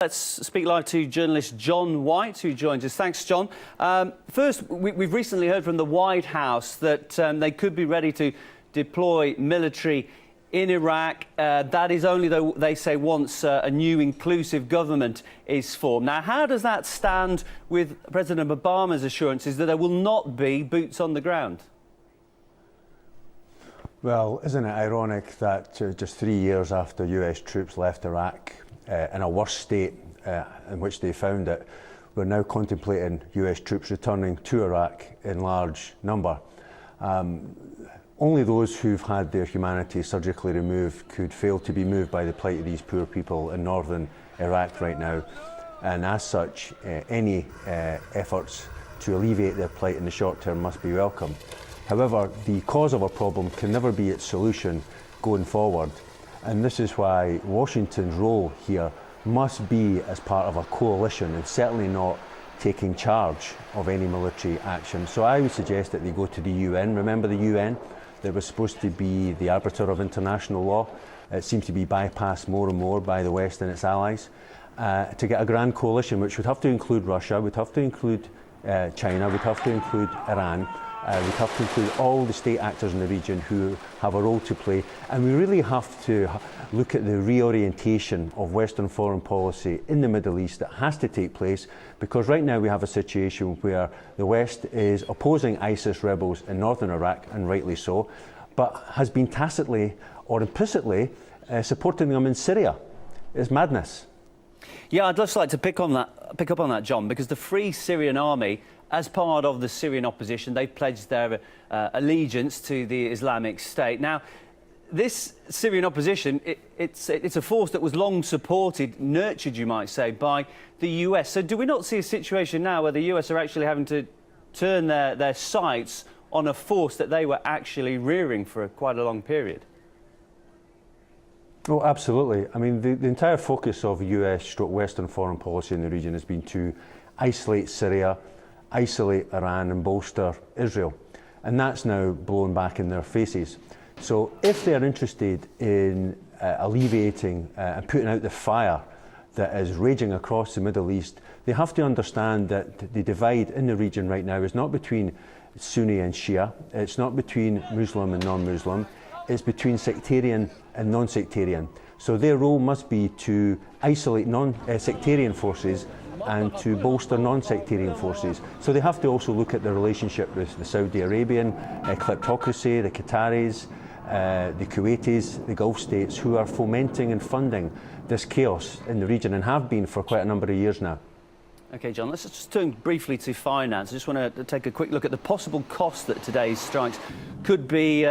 Let's speak live to journalist John White, who joins us. Thanks, John. First, we've recently heard from the White House that they could be ready to deploy military in Iraq. That is only, though, they say, once a new inclusive government is formed. Now, how does that stand with President Obama's assurances that there will not be boots on the ground? Well, isn't it ironic that just 3 years after US troops left Iraq, in a worse state in which they found it, we're now contemplating US troops returning to Iraq in large number. Only those who've had their humanity surgically removed could fail to be moved by the plight of these poor people in northern Iraq right now. And as such, any efforts to alleviate their plight in the short term must be welcome. However, the cause of a problem can never be its solution going forward. And this is why Washington's role here must be as part of a coalition and certainly not taking charge of any military action. So I would suggest that they go to the UN. Remember the UN that was supposed to be the arbiter of international law? It seems to be bypassed more and more by the West and its allies. To get a grand coalition, which would have to include Russia, would have to include China, would have to include Iran, we have to include all the state actors in the region who have a role to play, and we really have to look at the reorientation of Western foreign policy in the Middle East that has to take place, because right now we have a situation where the West is opposing ISIS rebels in northern Iraq, and rightly so, but has been tacitly or implicitly supporting them in Syria. It's madness. Yeah, I'd just like to pick up on that, John, because the Free Syrian Army, as part of the Syrian opposition, they've pledged their allegiance to the Islamic State. Now, this Syrian opposition, it's a force that was long supported, nurtured, you might say, by the US. So do we not see a situation now where the US are actually having to turn their sights on a force that they were actually rearing for quite a long period? Oh, absolutely. I mean, the entire focus of US/Western foreign policy in the region has been to isolate Syria, isolate Iran and bolster Israel. And that's now blown back in their faces. So if they're interested in alleviating and putting out the fire that is raging across the Middle East, they have to understand that the divide in the region right now is not between Sunni and Shia, it's not between Muslim and non-Muslim, it's between sectarian and non-sectarian. So their role must be to isolate sectarian forces and to bolster non-sectarian forces. So they have to also look at the relationship with the Saudi Arabian kleptocracy, the Qataris, the Kuwaitis, the Gulf states, who are fomenting and funding this chaos in the region and have been for quite a number of years now. OK, John, let's just turn briefly to finance. I just want to take a quick look at the possible cost that today's strikes could be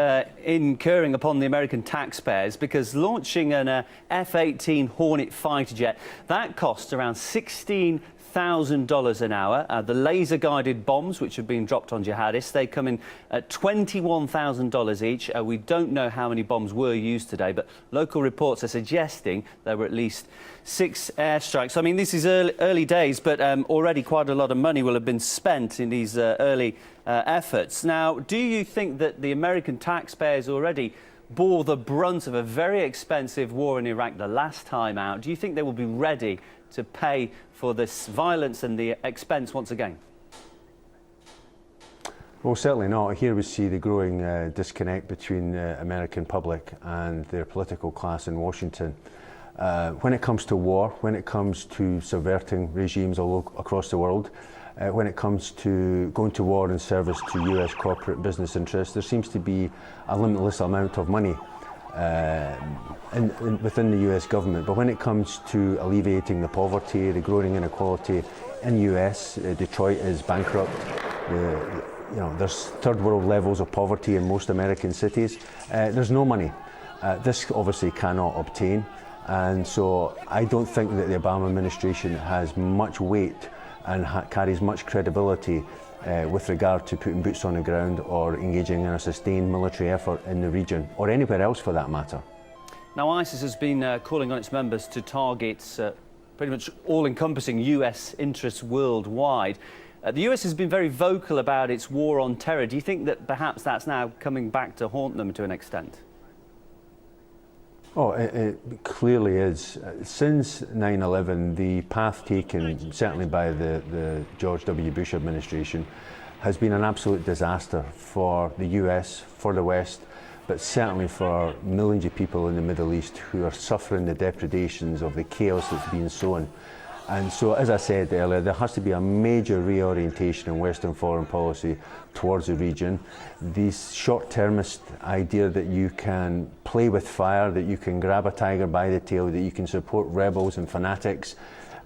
incurring upon the American taxpayers, because launching an F-18 Hornet fighter jet, that costs around $16,000 an hour. The laser-guided bombs, which have been dropped on jihadists, they come in at $21,000 each. We don't know how many bombs were used today, but local reports are suggesting there were at least 6 airstrikes. I mean, this is early days, but already quite a lot of money will have been spent in these early efforts. Now, do you think that the American taxpayers already bore the brunt of a very expensive war in Iraq the last time out? Do you think they will be ready to pay for this violence and the expense once again? Well, certainly not. Here we see the growing disconnect between the American public and their political class in Washington. When it comes to war, when it comes to subverting regimes all across the world, when it comes to going to war in service to US corporate business interests, there seems to be a limitless amount of money within the US government. But when it comes to alleviating the poverty, the growing inequality in the US, Detroit is bankrupt. There's third world levels of poverty in most American cities. There's no money. This obviously cannot obtain. And so I don't think that the Obama administration has much weight and carries much credibility with regard to putting boots on the ground or engaging in a sustained military effort in the region, or anywhere else for that matter. Now, ISIS has been calling on its members to target pretty much all-encompassing US interests worldwide. The US has been very vocal about its war on terror. Do you think that perhaps that's now coming back to haunt them to an extent? Oh, it clearly is. Since 9/11, the path taken, certainly by the George W. Bush administration, has been an absolute disaster for the US, for the West, but certainly for millions of people in the Middle East who are suffering the depredations of the chaos that's been sown. And so, as I said earlier, there has to be a major reorientation in Western foreign policy towards the region. This short-termist idea that you can play with fire, that you can grab a tiger by the tail, that you can support rebels and fanatics,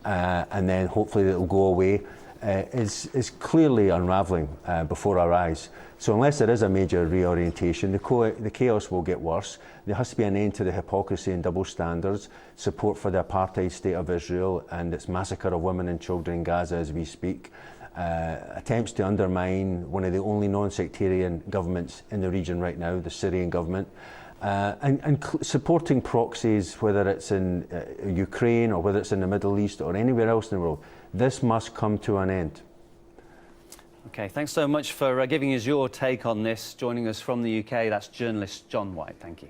and then hopefully it'll go away, is clearly unravelling before our eyes. So unless there is a major reorientation, the chaos will get worse. There has to be an end to the hypocrisy and double standards, support for the apartheid state of Israel and its massacre of women and children in Gaza as we speak, attempts to undermine one of the only non-sectarian governments in the region right now, the Syrian government, and supporting proxies, whether it's in Ukraine or whether it's in the Middle East or anywhere else in the world. This must come to an end. OK, thanks so much for giving us your take on this. Joining us from the UK, that's journalist John White. Thank you.